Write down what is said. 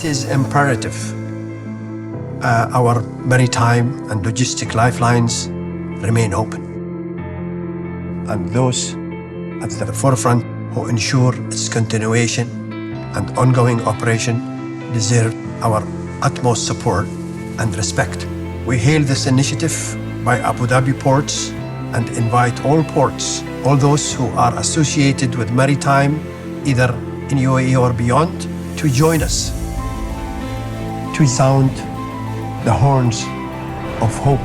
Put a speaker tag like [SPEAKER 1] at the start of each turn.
[SPEAKER 1] It is imperative our maritime and logistic lifelines remain open, and those at the forefront who ensure its continuation and ongoing operation deserve our utmost support and respect. We hail this initiative by Abu Dhabi ports and invite all ports, all those who are associated with maritime, either in UAE or beyond, to join us, to sound the horns of hope